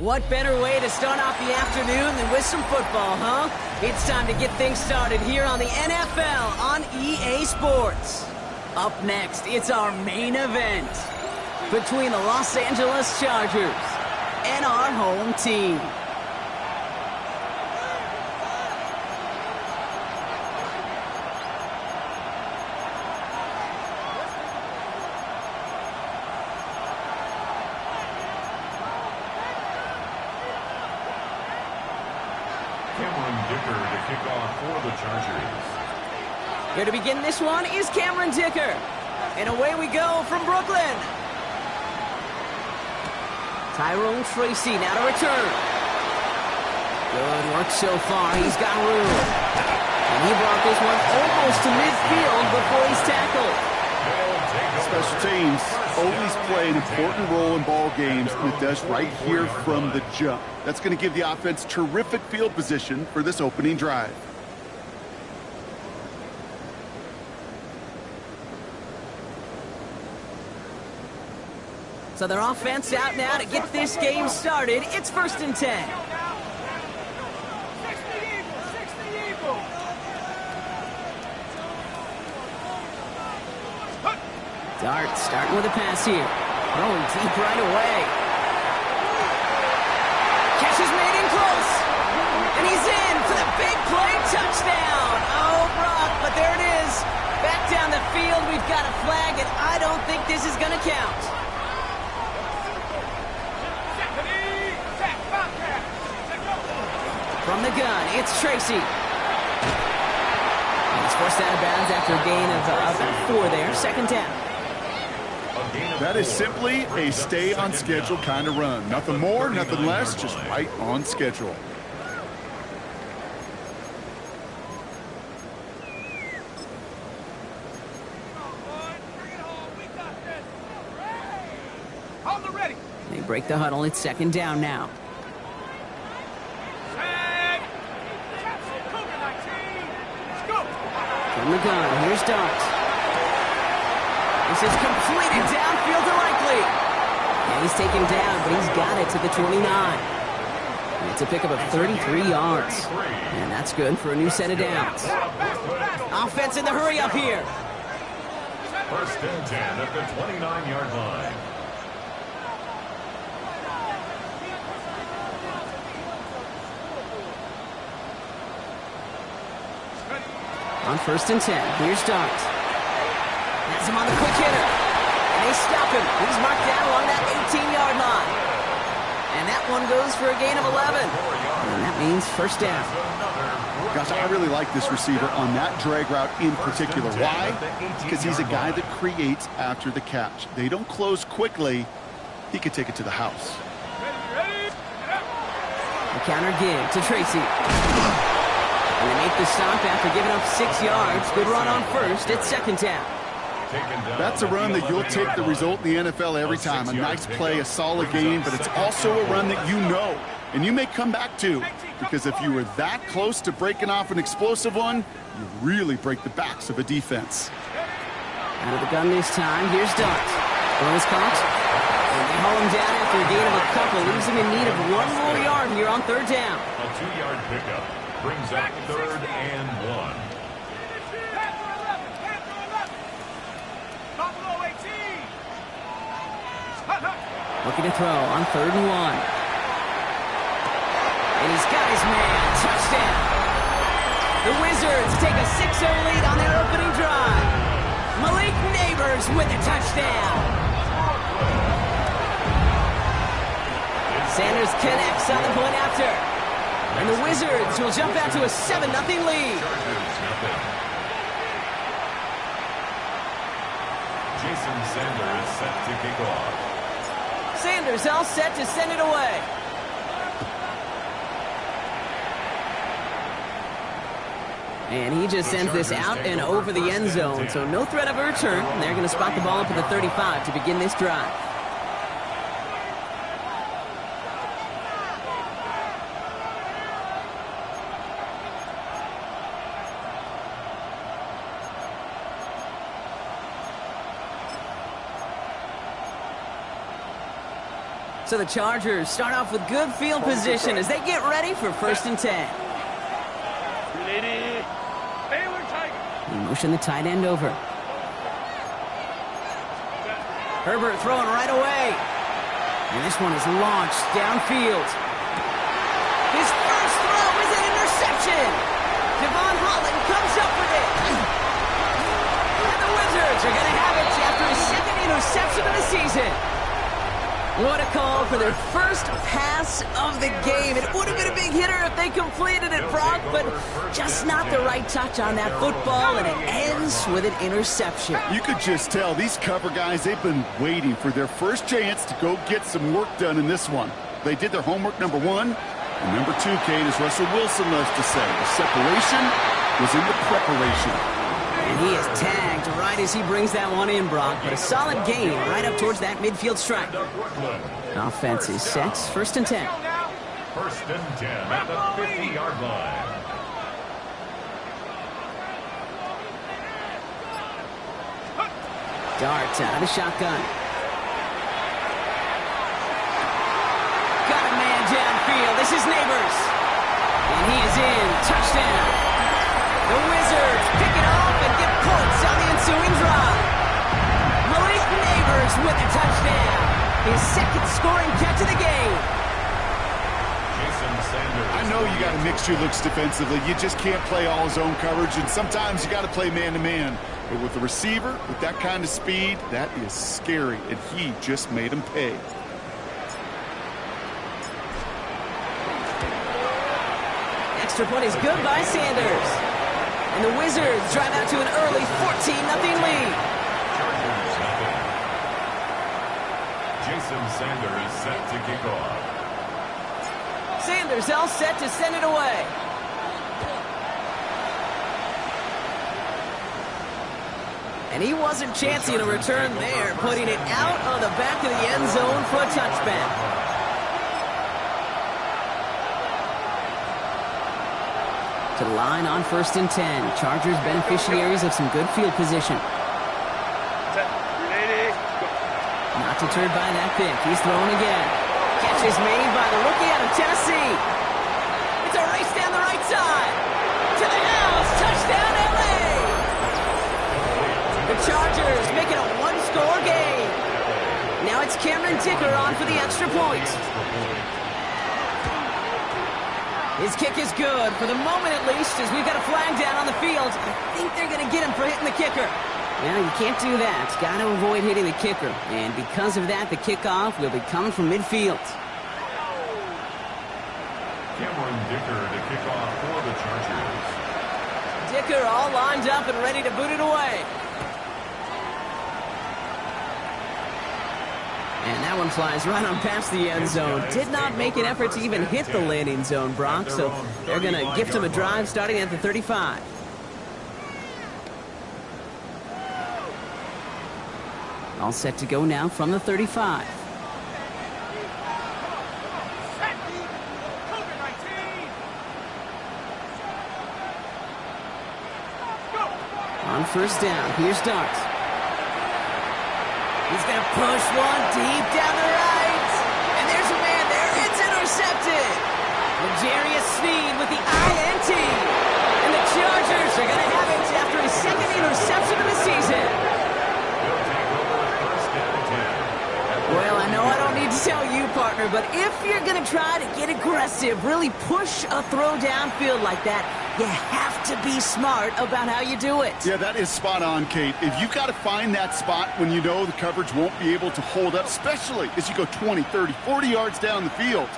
What better way to start off the afternoon than with some football, huh? It's time to get things started here on the NFL on EA Sports. Up next, it's our main event between the Los Angeles Chargers and our home team. Here to begin this one is Cameron Dicker. And away we go from Brooklyn. Tyrone Tracy now to return. Good work so far. He's got room. And he brought this one almost to midfield before he's tackled. Special teams always play an important role in ball games, and it does right here from the jump. That's going to give the offense terrific field position for this opening drive. So their offense out now to get this game started. It's 1st and 10. Dart starting with a pass here. Throwing deep right away. Catch is made in close. And he's in for the big play touchdown. Oh, Brock, but there it is. Back down the field, we've got a flag, and I don't think this is going to count. From the gun, it's Tracy. And he's forced out of bounds after a gain of about 4 there. 2nd down. That is simply a stay-on-schedule kind of run. Nothing more, nothing less, just right on schedule. They break the huddle. It's 2nd down now. From the gun, here's Dart. This is completed downfield to Likely. And he's taken down, but he's got it to the 29. And it's a pickup of 33 yards. And that's good for a new set of downs. Offense in the hurry up here. 1st and 10 at the 29-yard line. On 1st and 10, here's Dart. Has him on the quick hitter. And they stop him. He's marked down along that 18-yard line. And that one goes for a gain of 11. And that means 1st down. Gosh, I really like this receiver on that drag route in particular. Why? Because he's a guy that creates after the catch. They don't close quickly. He could take it to the house. The counter give to Tracy. And they make the stop after giving up 6 yards. Good run on 1st. It's 2nd down. That's a run that you'll take the result in the NFL every time. A nice play, a solid game, but it's also a run that you know and you may come back to, because if you were that close to breaking off an explosive one, you really break the backs of a defense. Out of the gun this time, here's Dart. Ball is caught. And they haul him down after a gain of a couple. Leaves him in need of 1 more yard here on 3rd down. A 2-yard pickup brings up 3rd and 1. Looking to throw on 3rd and 1. And he's got his man. Touchdown. The Wizards take a 6-0 lead on their opening drive. Malik Neighbors with a touchdown. Sanders connects on the point after. And the Wizards will jump out to a 7-0 lead. Jason Sanders set to kick off. Sanders all set to send it away. And he just sends this out and over the end zone, so no threat of a return. They're going to spot the ball up at the 35 to begin this drive. So the Chargers start off with good field position as they get ready for 1st and 10. He motioned the tight end over. Herbert throwing right away. And this one is launched downfield. His first throw is an interception. Devon Holland comes up with it. And the Wizards are going to have it after his 2nd interception of the season. What a call for their first pass of the game. It would have been a big hitter if they completed it, Brock, but just not the right touch on that football, and it ends with an interception. You could just tell these cover guys, they've been waiting for their first chance to go get some work done in this one. They did their homework, number 1. And number 2, Kate, as Russell Wilson loves to say, the separation was in the preparation. And he is tagged right as he brings that one in, Brock. But a solid gain right up towards that midfield stripe. Offense is set. 1st and 10. 1st and 10 at the 50-yard line. Dart out of the shotgun. Got a man downfield. This is Neighbors. And he is in. Touchdown. The Wizards pick it off and get points on the ensuing drive. Malik Neighbors with a touchdown. His 2nd scoring catch of the game. Jason Sanders. I know you got to mix your looks defensively. You just can't play all zone coverage, and sometimes you got to play man-to-man. But with a receiver, with that kind of speed, that is scary, and he just made him pay. Extra point is good by Sanders. And the Wizards drive out to an early 14-0 lead. Chargers nothing. Jason Sanders set to kick off. Sanders all set to send it away. And he wasn't chancing a return there, putting it out on the back of the end zone for a touchback. To the line on 1st and 10. Chargers beneficiaries of some good field position. Not deterred by that pick. He's thrown again. Catch is made by the rookie out of Tennessee. It's a race down the right side. To the house. Touchdown, LA. The Chargers make it a 1-score game. Now it's Cameron Dicker on for the extra point. His kick is good, for the moment at least, as we've got a flag down on the field. I think they're going to get him for hitting the kicker. Well, you can't do that. Got to avoid hitting the kicker. And because of that, the kickoff will be coming from midfield. Cameron Dicker to kick off for the Chargers. Dicker all lined up and ready to boot it away. And that one flies right on past the end zone. Did not make an effort to even hit the landing zone, Brock. So they're going to gift him a drive starting at the 35. All set to go now from the 35. On 1st down, here's Dart. He's going to push one deep down the right. And there's a man there. It's intercepted. L'Jarius Sneed with the INT. And the Chargers are going to have it after his 2nd interception of the season. Well, I know I don't need to tell you, partner, but if you're going to try to get aggressive, really push a throw downfield like that, you have to be smart about how you do it. Yeah, that is spot on, Kate. If you've got to find that spot when you know the coverage won't be able to hold up, especially as you go 20, 30, 40 yards down the field.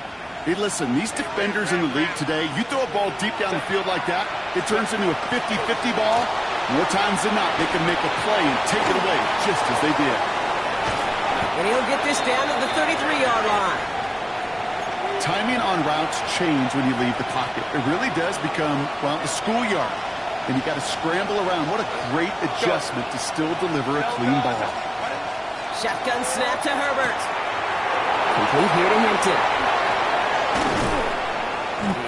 Hey, listen, these defenders in the league today, you throw a ball deep down the field like that, it turns into a 50-50 ball. More times than not, they can make a play and take it away just as they did. And he'll get this down to the 33-yard line. Timing on routes change when you leave the pocket. It really does become, well, the schoolyard. And you got to scramble around. What a great adjustment to still deliver a clean ball. Shotgun snap to Herbert. Complete here to Hinton.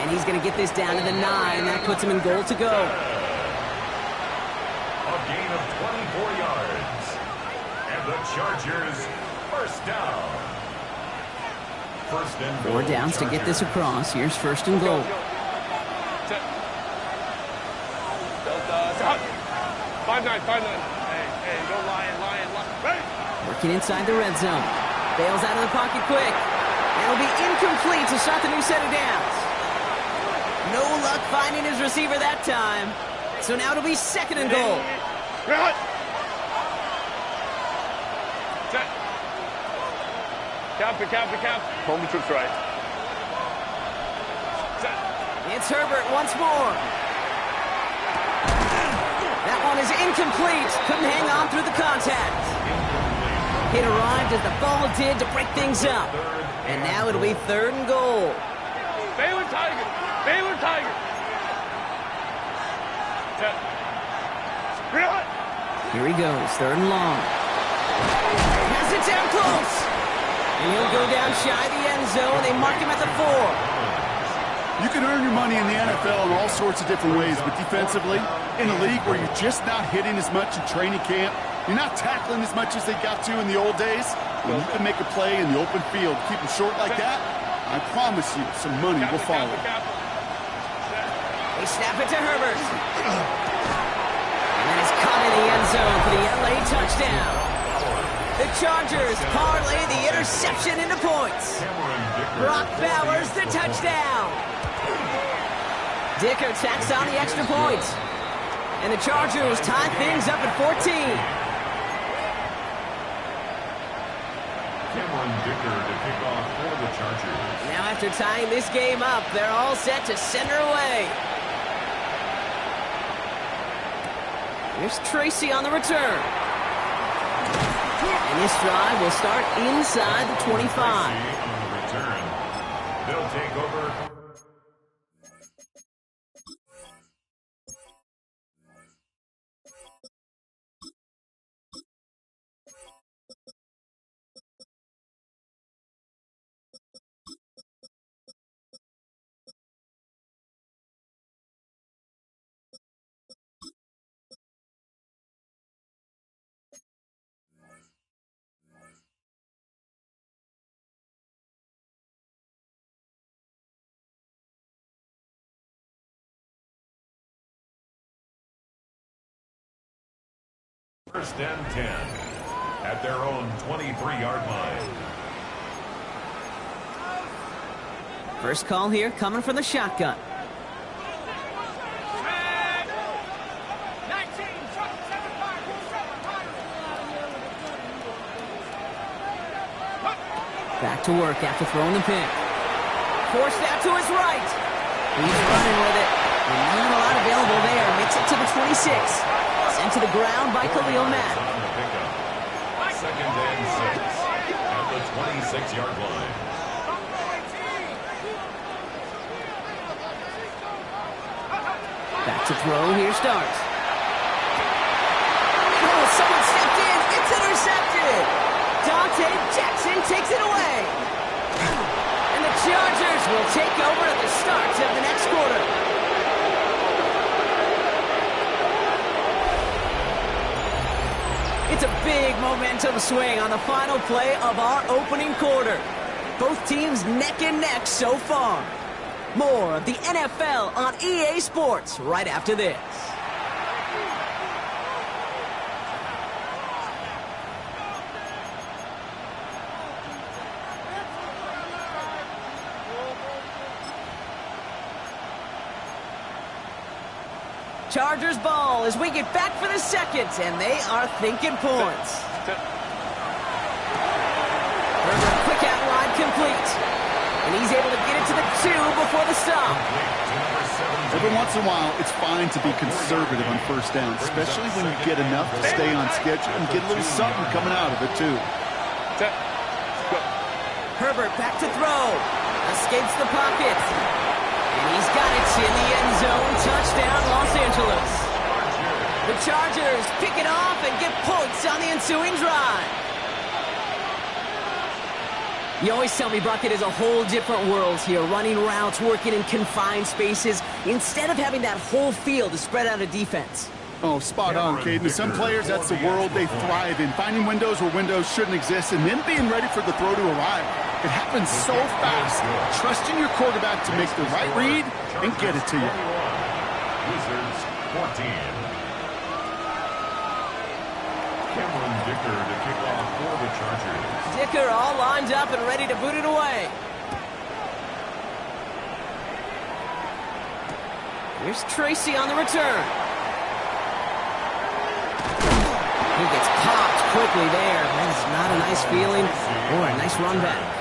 And he's going to get this down to the 9. That puts him in goal to go. A gain of 24 yards. And the Chargers 1st down. First and 4 goal, downs to get this Chargers. across. Here's first and goal. Set. 5-9. Hey, go lion. Right. Working inside the red zone. Bails out of the pocket quick. That'll be incomplete to start the new set of downs. No luck finding his receiver that time. So now it'll be second and goal. Right. Set. Cap. Home trips right. Set. It's Herbert once more. That one is incomplete. Couldn't hang on through the contact. It arrived as the ball did to break things up. And now it'll be third and goal. Baylor Tiger. Set. Right. Here he goes, third and long. Has it down close. And he'll go down shy of the end zone. They mark him at the 4. You can earn your money in the NFL in all sorts of different ways, but defensively, in a league where you're just not hitting as much in training camp, you're not tackling as much as they got to in the old days, when you can make a play in the open field, keep them short like that, I promise you some money will follow. They snap it to Herbert. And then it's caught in the end zone for the LA touchdown. The Chargers parlay the interception into points. Brock Bowers the touchdown. Dicker tacks on the extra point. And the Chargers tie things up at 14. Cameron Dicker to kick off for the Chargers. Now after tying this game up, they're all set to send her away. Here's Tracy on the return. And this drive will start inside the 25. On the return. They'll take over. First and 10 at their own 23-yard line. First call here coming from the shotgun. Back to work after throwing the pick. Forced out to his right. He's running with it. And not a lot available there. Makes it to the 26. Sent to the ground by Khalil Mack. On the pickup. Second and 6 at the 26-yard line. Back to throw. Here starts. Oh, someone stepped in. It's intercepted. Dante Jackson takes it away. And the Chargers will take over at the start of the next quarter. It's a big momentum swing on the final play of our opening quarter. Both teams neck and neck so far. More of the NFL on EA Sports right after this. Chargers ball as we get back for the second, and they are thinking points. Herbert quick out wide complete. And he's able to get it to the 2 before the stop. Every once in a while, it's fine to be conservative on first down, especially when you get enough to stay on schedule and get a little something coming out of it, too. Herbert back to throw. Escapes the pocket. And he's got it in the end zone. Touchdown, Los Angeles. The Chargers pick it off and get points on the ensuing drive. You always tell me, Brock, it is a whole different world here, running routes, working in confined spaces, instead of having that whole field to spread out a defense. Oh, spot on, Caden. Some players, that's the world they thrive in, finding windows where windows shouldn't exist and then being ready for the throw to arrive. It happens so fast. Trusting your quarterback to make the right read and get it to you. Wizards 14. Cameron Dicker to kick off for the Chargers. Dicker all lined up and ready to boot it away. Here's Tracy on the return. He gets popped quickly there. That is not a nice feeling or a nice run back.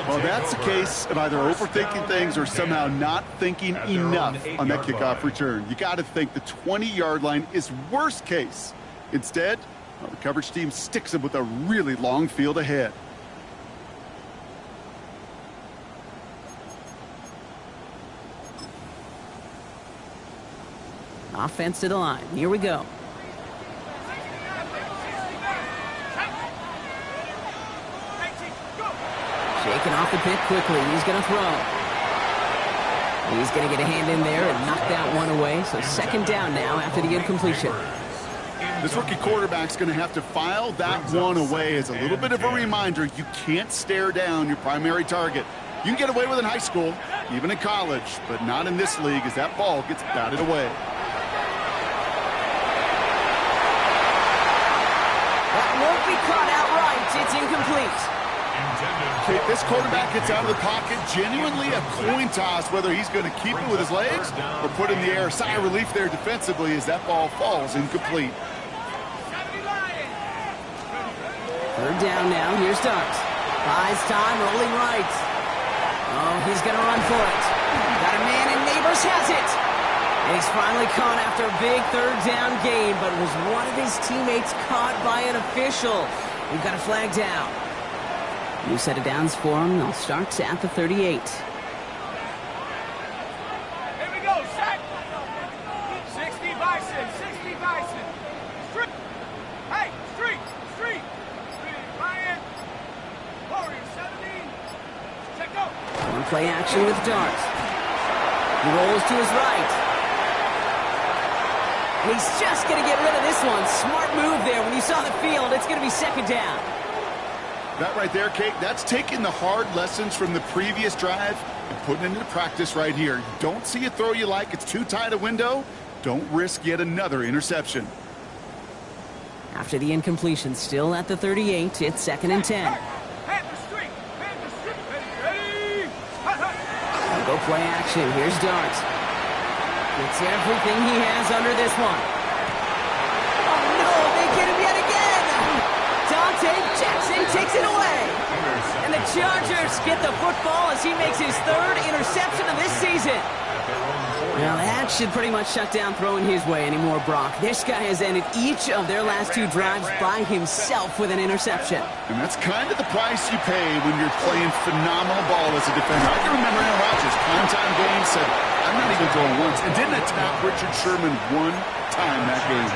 Well, that's the case of either overthinking things or somehow not thinking enough on that kickoff return. You got to think the 20-yard line is worst case. Instead, well, the coverage team sticks him with a really long field ahead. Offense to the line. Here we go. Shaking off the pick quickly. He's going to throw. He's going to get a hand in there and knock that one away. So second down now after the incompletion. This rookie quarterback's going to have to file that one away as a little bit of a reminder. You can't stare down your primary target. You can get away with it in high school, even in college, but not in this league as that ball gets batted away. That won't be caught outright. It's incomplete. This quarterback gets out of the pocket, genuinely a coin toss whether he's going to keep it with his legs or put it in the air. Sigh of relief there defensively as that ball falls incomplete. Third down now. Here's Starks. Buys time, rolling right. Oh, he's going to run for it. Got a man, and Neighbors has it. And he's finally caught after a big third down gain, but was one of his teammates caught by an official. We've got a flag down. New set of downs for him. They'll start at the 38. Here we go, set. 60 Bison, 60 Bison. Street. Hey, street. Ryan. Warrior 17. Check go. One play action with Dart. He rolls to his right. And he's just going to get rid of this one. Smart move there. When you saw the field, it's going to be second down. That right there, Kate, that's taking the hard lessons from the previous drive and putting it into practice right here. You don't see a throw you like, it's too tight a window, don't risk yet another interception. After the incompletion, still at the 38, it's second and 10. Panther street. Ready. Go play action. Here's Dart. Gets everything he has under this one. Oh, no, they get him yet again. Dante Jackson takes it away. And the Chargers get the football as he makes his third interception of this season. Now, that should pretty much shut down throwing his way anymore, Brock. This guy has ended each of their last two drives by himself with an interception. And that's kind of the price you pay when you're playing phenomenal ball as a defender. I can remember Aaron Rodgers, primetime game, said, I'm not even throwing once, and didn't attack Richard Sherman one time that game.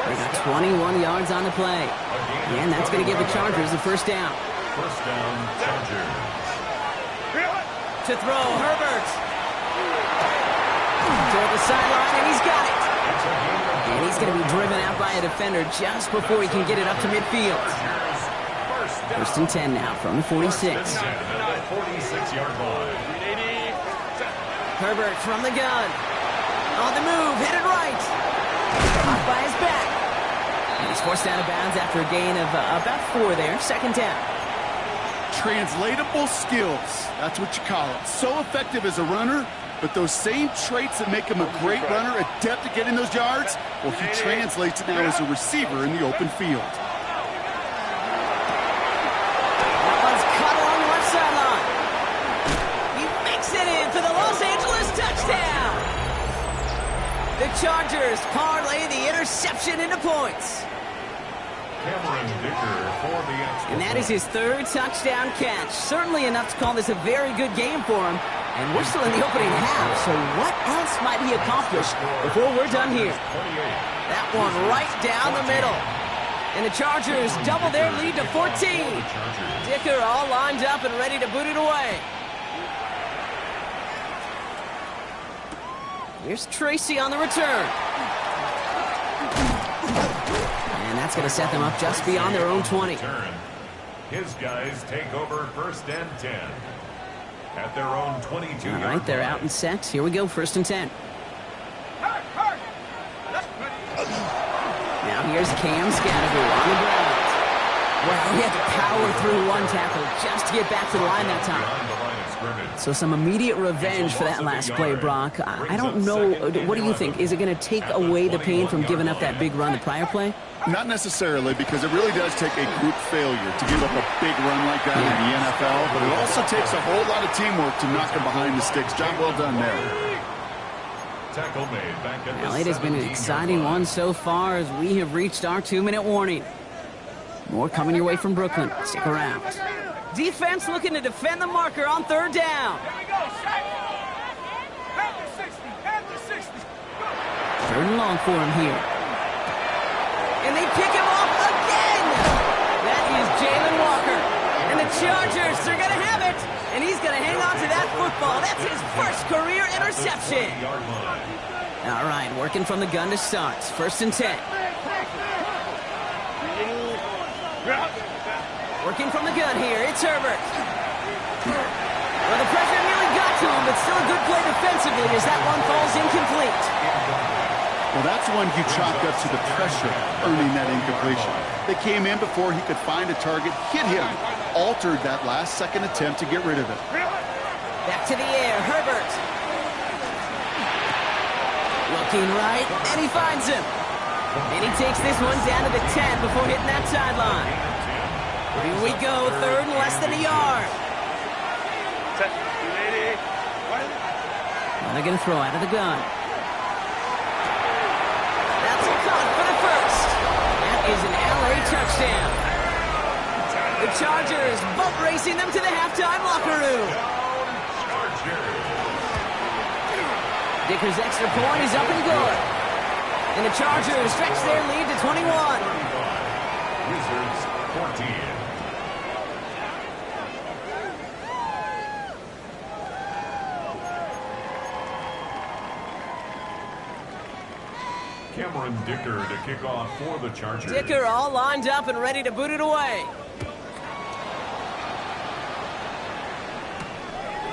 They got 21 yards on the play. And that's going to give the Chargers the first down. First down, Chargers. To throw, Herbert. Toward the sideline, and he's got it. And he's going to be driven out by a defender just before he can get it up to midfield. First and 10 now from the 46. 46-yard line. Herbert from the gun. On the move, headed right. Caught by his back. And he's forced out of bounds after a gain of about 4 there. Second down. Translatable skills, that's what you call it. So effective as a runner, but those same traits that make him a great runner, adept at getting those yards, well, he translates it now as a receiver in the open field. That one's cut along the left sideline. He makes it in for the Los Angeles touchdown. The Chargers parlay the interception into points. Cameron Dicker for the extra. And that is his third touchdown catch. Certainly enough to call this a very good game for him. And we're still in the opening half, so what else might he accomplish before we're done here? That one right down the middle. And the Chargers double their lead to 14. Dicker all lined up and ready to boot it away. Here's Tracy on the return. And that's going to set them up just beyond their own 20. His guys take over 1st and 10 at their own 22. All right, they're out in sets. Here we go, 1st and 10. Now here's Cam Scadaboo on the ground. Well, he had to power through one tackle just to get back to the line that time. So some immediate revenge for that last play, Brock. I don't know. What do you think? Is it going to take away the pain from giving up that big run the prior play? Not necessarily, because it really does take a group failure to give up a big run like that in the NFL, but it also takes a whole lot of teamwork to knock him behind the sticks. Job well done there. Tackle made back at Well, it has been an exciting one so far as we have reached our 2-minute warning. More coming your way from Brooklyn. Stick around. Defense looking to defend the marker on 3rd down. Here we go, sack. Panther 60, Panther 60. Go. 3rd and long for him here. And they pick him off again. That is Jalen Walker. And the Chargers are going to have it. And he's going to hang on to that football. That's his first career interception. All right, working from the gun to start. 1st and 10. Working from the gun here, it's Herbert. Well, the pressure nearly got to him, but still a good play defensively as that one falls incomplete. Well, that's one you chalked up to the pressure, earning that incompletion. They came in before he could find a target, hit him, altered that last-second attempt to get rid of it. Back to the air, Herbert. Looking right, and he finds him. And he takes this one down to the 10 before hitting that sideline. Here we go, 3rd and less than a yard. Now they're going to throw out of the gun. That's a cut for the first. That is an LA touchdown. The Chargers boat racing them to the halftime locker room. Dicker's extra point is up and good. And the Chargers stretch their lead to 21. Wizards 14. Cameron Dicker to kick off for the Chargers. Dicker all lined up and ready to boot it away.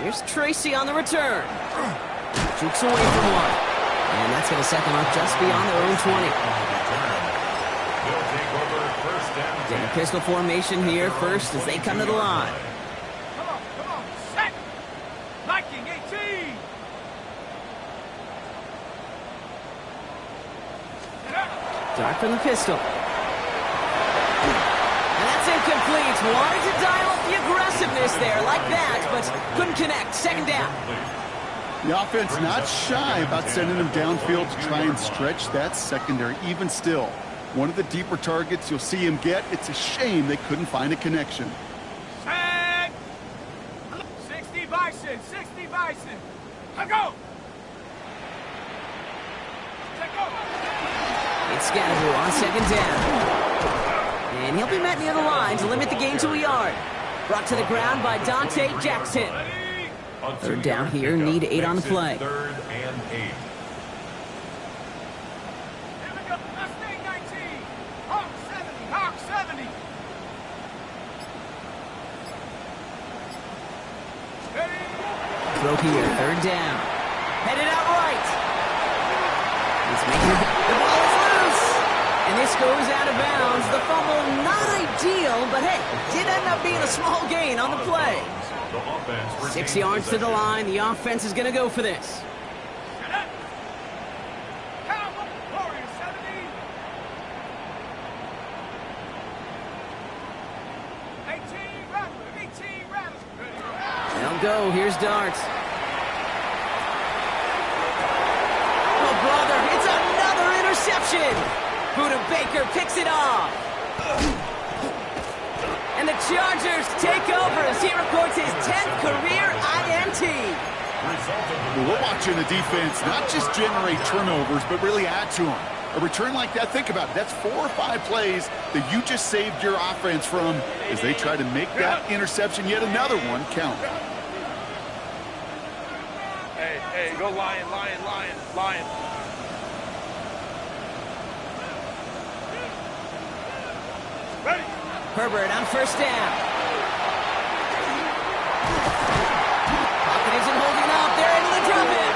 Here's Tracy on the return. Jukes away from one. And that's going to set them up just beyond their own 20. They'll take over 1st and 10. In pistol formation here first as they come to the line. Come on, sack. Viking 18. Dart from the pistol. And that's incomplete. Wanted to dial up the aggressiveness there like that, but couldn't connect. 2nd down. The offense not shy about sending them downfield to try and stretch that secondary. Even still, one of the deeper targets you'll see him get. It's a shame they couldn't find a connection. Sack. 60 Bison, 60 Bison. Let go. Let go. It's Scadaboo on 2nd down. And he'll be met near the line to limit the gain to a yard. Brought to the ground by Dante Jackson. 3rd down here, need 8 on the play. 3rd and 8. Here we go. Mustang 19. Hawk 70. Hawk 70. Ready? Throw here, 3rd down. Headed out right. He's making it. The ball is loose. And this goes out of bounds. The fumble, not ideal, but hey, did end up being a small gain on the play. 6 yards to the line. The offense is going to go for this. Get up. Cowboy Warrior 70. 18 Rattler. 18 Rattler. Ready. They'll go. Here's Dart. Oh, brother, it's another interception. Buda Baker picks it off. And the Chargers take over as he records his 10th career INT. Well, we're watching the defense not just generate turnovers, but really add to them. A return like that, think about it. That's 4 or 5 plays that you just saved your offense from as they try to make that interception, yet another one, count. Hey, go Lion, Lion, Lion, Lion. Ready. Herbert on first down. Pocket isn't holding up. They're able to drop it.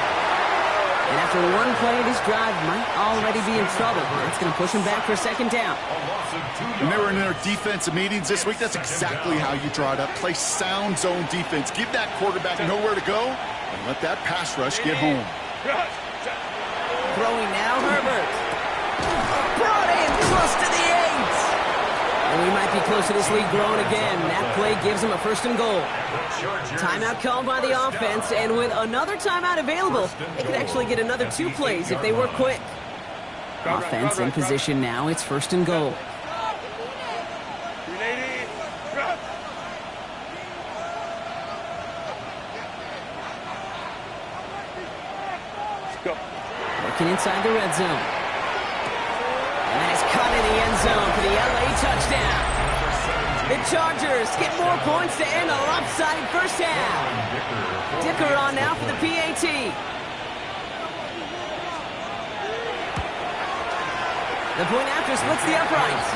And after one play, this drive might already be in trouble. It's going to push him back for second down. When they were in their defensive meetings this week, that's exactly how you draw it up. Play sound zone defense. Give that quarterback nowhere to go and let that pass rush get home. Throwing now, Herbert. Brought in close to the 8. And we might be close to this lead growing again. That play gives him a first and goal. Timeout called by the offense, and with another timeout available, they could actually get another 2 plays if they work quick. Offense in position now. It's first and goal. Working inside the red zone. And that is caught in the end zone for the LA touchdown. The Chargers get more points to end a lopsided first half. Dicker on now for the PAT. The point after splits the uprights.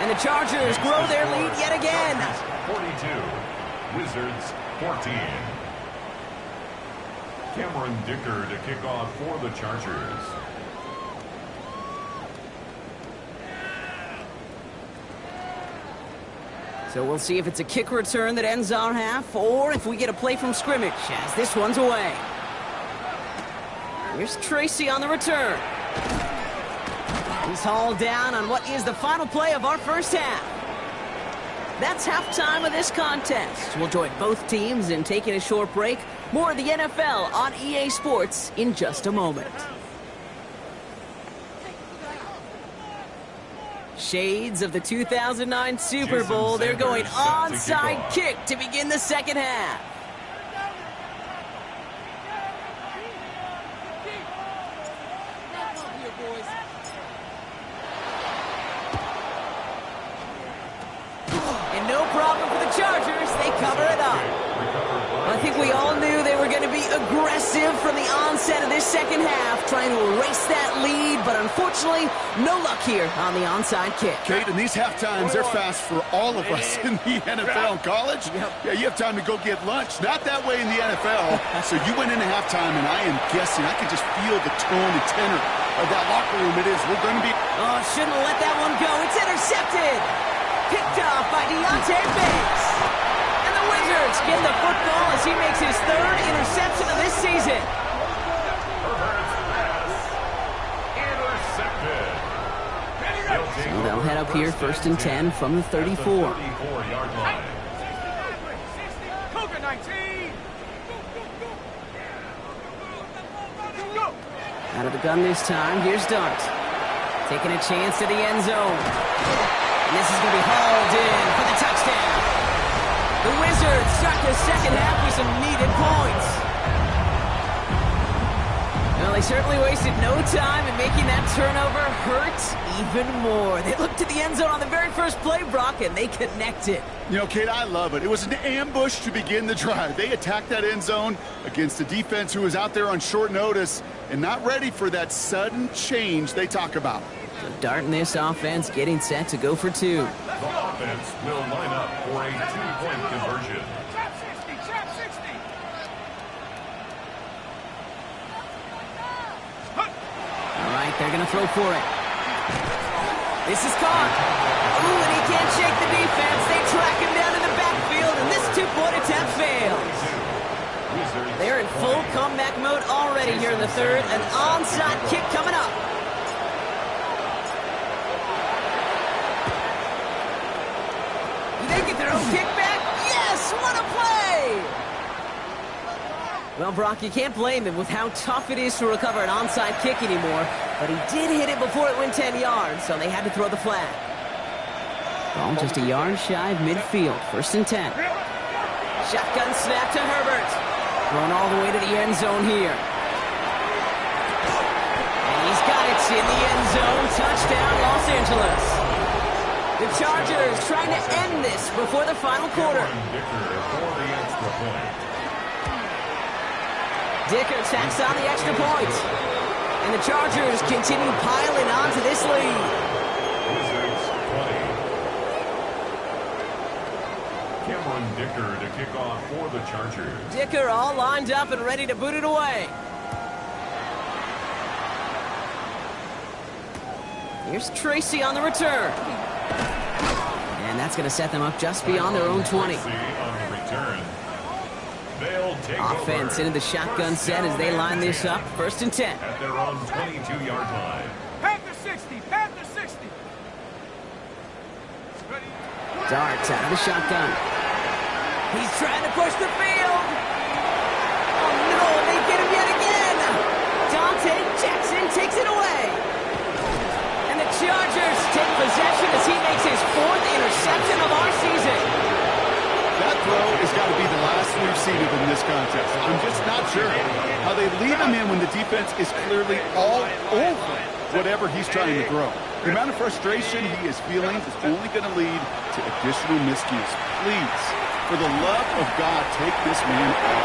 And the Chargers grow their lead yet again. 42, Wizards 14. Cameron Dicker to kick off for the Chargers. So we'll see if it's a kick return that ends our half, or if we get a play from scrimmage, as this one's away. Here's Tracy on the return. He's hauled down on what is the final play of our first half. That's halftime of this contest. We'll join both teams in taking a short break. More of the NFL on EA Sports in just a moment. Shades of the 2009 Super Bowl. They're going onside kick to begin the second half. And no problem for the Chargers. They cover it up. I think we all knew they were going to be aggressive from the onset of this second half, trying to erase that lead, but unfortunately, no luck here on the onside kick. Kate, in these half times, they're fast for all of us in the NFL and college. Yeah, you have time to go get lunch. Not that way in the NFL. So you went into halftime, and I am guessing, I can just feel the tone and tenor of that locker room. It is, we're going to be... Oh, shouldn't have let that one go. It's intercepted. Picked off by Deontay Banks. Wizards get the football as he makes his 3rd interception of this season. So they'll head up here 1st and 10 from the 34. 34-yard line. Cougar 19. Out of the gun this time, here's Dart. Taking a chance to the end zone. And this is going to be hauled in for the touchdown. The Wizards start the second half with some needed points. Well, they certainly wasted no time in making that turnover hurt even more. They looked to the end zone on the very first play, Brock, and they connected. You know, Kate, I love it. It was an ambush to begin the drive. They attacked that end zone against a defense who was out there on short notice and not ready for that sudden change they talk about. So Dart in this offense getting set to go for 2. The offense will line up for a 2-point conversion. Trap 60, trap 60. All right, they're going to throw for it. This is caught. Ooh, and he can't shake the defense. They track him down in the backfield, and this 2-point attempt fails. They're in full comeback mode already here in the 3rd. An onside kick coming up. They get their own kickback. Yes, what a play! Well, Brock, you can't blame him with how tough it is to recover an onside kick anymore, but he did hit it before it went 10 yards, so they had to throw the flag. Ball just a yard shy of midfield, 1st and 10. Shotgun snap to Herbert. Thrown all the way to the end zone here. And he's got it in the end zone. Touchdown, Los Angeles. The Chargers trying to end this before the final quarter. Dicker tacks on the extra point. And the Chargers continue piling on to this lead. Dicker to kick off for the Chargers. Dicker all lined up and ready to boot it away. Here's Tracy on the return. And that's going to set them up just beyond their own 20. On the return. They'll take Offense over. into the shotgun set as they line this up. 1st and 10. At their own 22-yard line. Panther 60, Panther 60. Ready? Darts out of the shotgun. He's trying to push the field. Oh no, they get him yet again. Dante Jackson takes it away. And the Chargers take possession as he makes his 4th interception of our season. That throw has got to be the last we've seen of him in this contest. I'm just not sure how they leave him in when the defense is clearly all over whatever he's trying to throw. The amount of frustration he is feeling is only going to lead to additional miscues. Please, for the love of God, take this man out.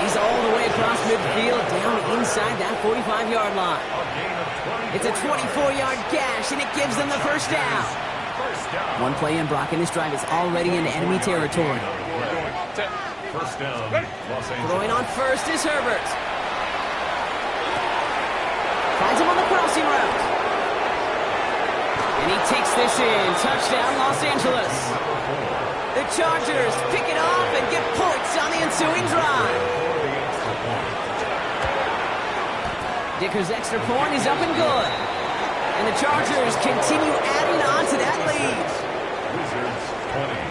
He's all the way across midfield, down inside that 45-yard line. It's a 24-yard gash, and it gives them the 1st down. One play in, Brock, and this drive is already into enemy territory. 1st down, Los Angeles. Throwing on 1st is Herbert. Finds him on the crossing route. And he takes this in. Touchdown, Los Angeles. The Chargers pick it off and get points on the ensuing drive. Dicker's extra point is up and good. And the Chargers continue adding on to that lead. Wizards 20.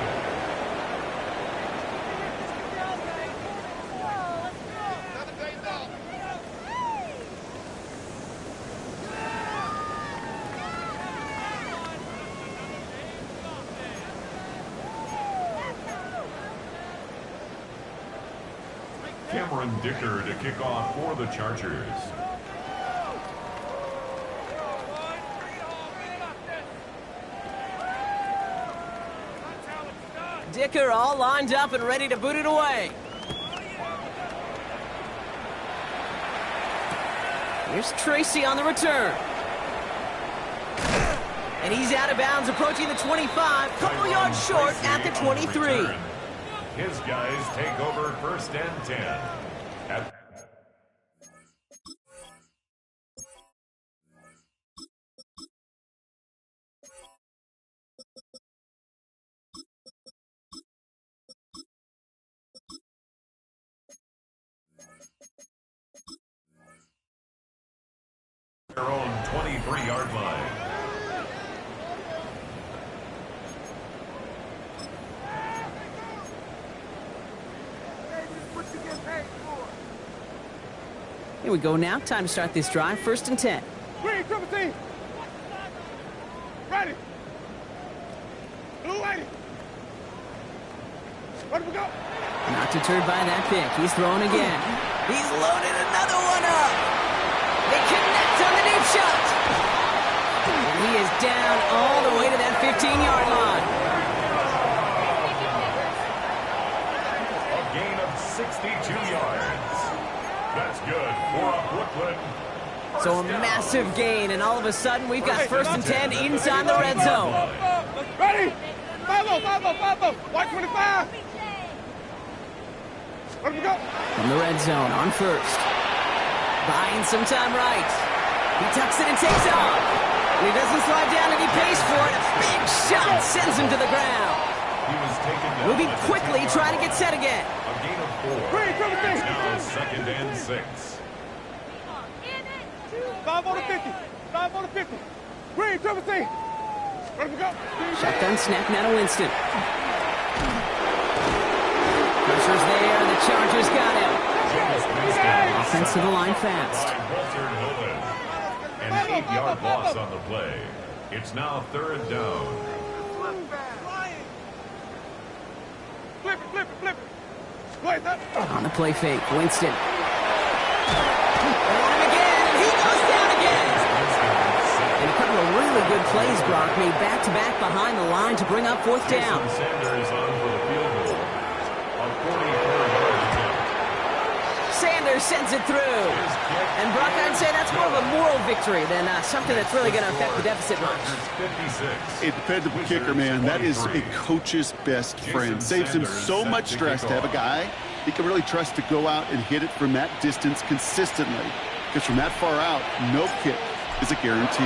Cameron Dicker to kick off for the Chargers. Dicker all lined up and ready to boot it away. Here's Tracy on the return. And he's out of bounds, approaching the 25, couple yards short at the 23. His guys take over 1st and 10. At their own 23-yard line. Here we go now. Time to start this drive. 1st and 10. Green, triple team. Ready. Blue, ready. Ready to go. Not deterred by that pick. He's throwing again. He's loaded another one up. They connect on the deep shot. And he is down all the way to that 15-yard line. A gain of 62 yards. That's good for a Brooklyn. So a massive gain, and all of a sudden we've got 1st and 10 inside the red zone. Ready. 5-0, 5-0, 5-0. White 25. Ready to go. From the red zone on 1st. Buying some time right. He tucks it and takes off. And he doesn't slide down and he pays for it. A big shot sends him to the ground. He was taken down. Moving quickly, trying to get set again. A gain of 4. Green, triple team. Now 2nd and 6. 5 on the 50. 5 on the 50. Green, triple team. Ready to go. Shotgun snap now to Winston. Pressure's there, the Chargers got him. Offensive line fast. Walter Nolan. An 8-yard loss on the play. It's now 3rd down. Flip it, flip it, flip it. Play that. On the play fake, Winston. They want him again, and he goes down again. And a couple of really good plays, Brock, made back-to-back behind the line to bring up 4th down. Sanders on for the field goal. A 44-yard attempt. Sanders Dicker sends it through. And Brock, I'd say that's more of a moral victory than something that's really going to affect the deficit much. A dependable kicker, man. That is a coach's best friend. Saves him so much stress to have a guy he can really trust to go out and hit it from that distance consistently. Because from that far out, no kick is a guarantee.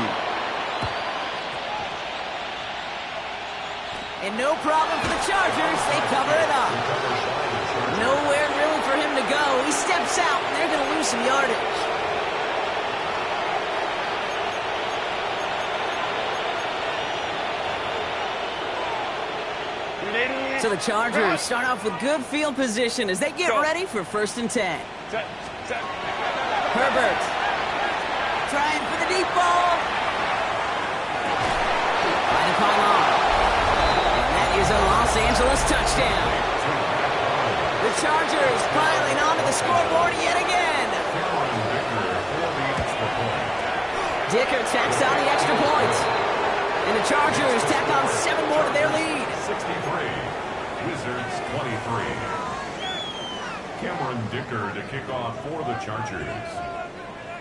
And no problem for the Chargers. They cover it up. Nowhere really for him to go. He steps out, and they're going to lose some yardage. So the Chargers start off with good field position as they get ready for 1st and 10. Herbert trying for the deep ball. Right upon on. And that is a Los Angeles touchdown. The Chargers piling onto the scoreboard yet again. Dicker tacks on the extra point. And the Chargers tack on 7 more to their lead. 63. Wizards 23. Cameron Dicker to kick off for the Chargers.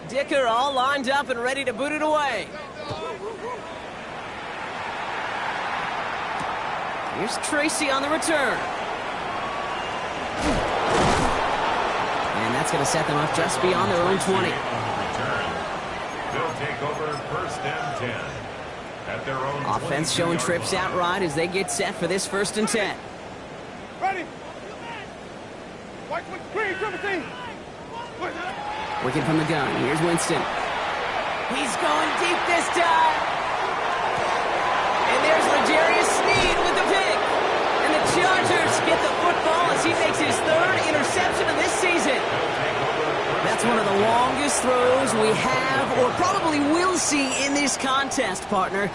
Dicker all lined up and ready to boot it away. Here's Tracy on the return. And that's going to set them up just beyond their own 20. They'll take over 1st and 10. At their own Offense showing trips out right as they get set for this 1st and 10. Ready? White with green, Timothy. Working from the gun. Here's Winston. He's going deep this time. And there's L'Jarius Sneed with the pick. And the Chargers get the football as he makes his 3rd interception of this season. That's one of the longest throws we have or probably will see in this contest, partner.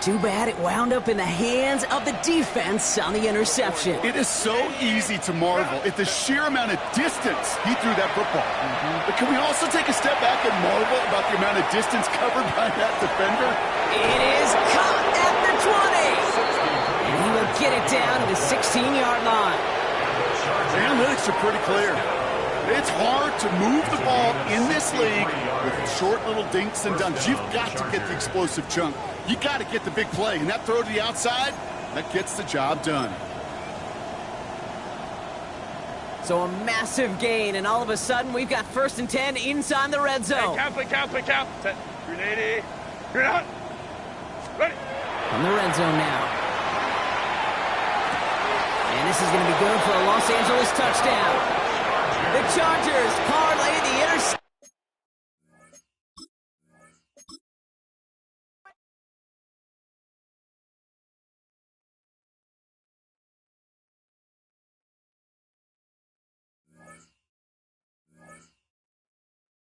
Too bad it wound up in the hands of the defense on the interception. It is so easy to marvel at the sheer amount of distance he threw that football. But can we also take a step back and marvel about the amount of distance covered by that defender? It is caught at the 20. And he will get it down to the 16-yard line. The analytics are pretty clear. It's hard to move the ball in this league with short little dinks and dunks. You've got to get the explosive chunk. You got to get the big play. And that throw to the outside, that gets the job done. So a massive gain, and all of a sudden we've got 1st and 10 inside the red zone. Play count. Set. Grenade. You're out. Ready. From the red zone now. And this is going to be good for a Los Angeles touchdown. The Chargers parlay the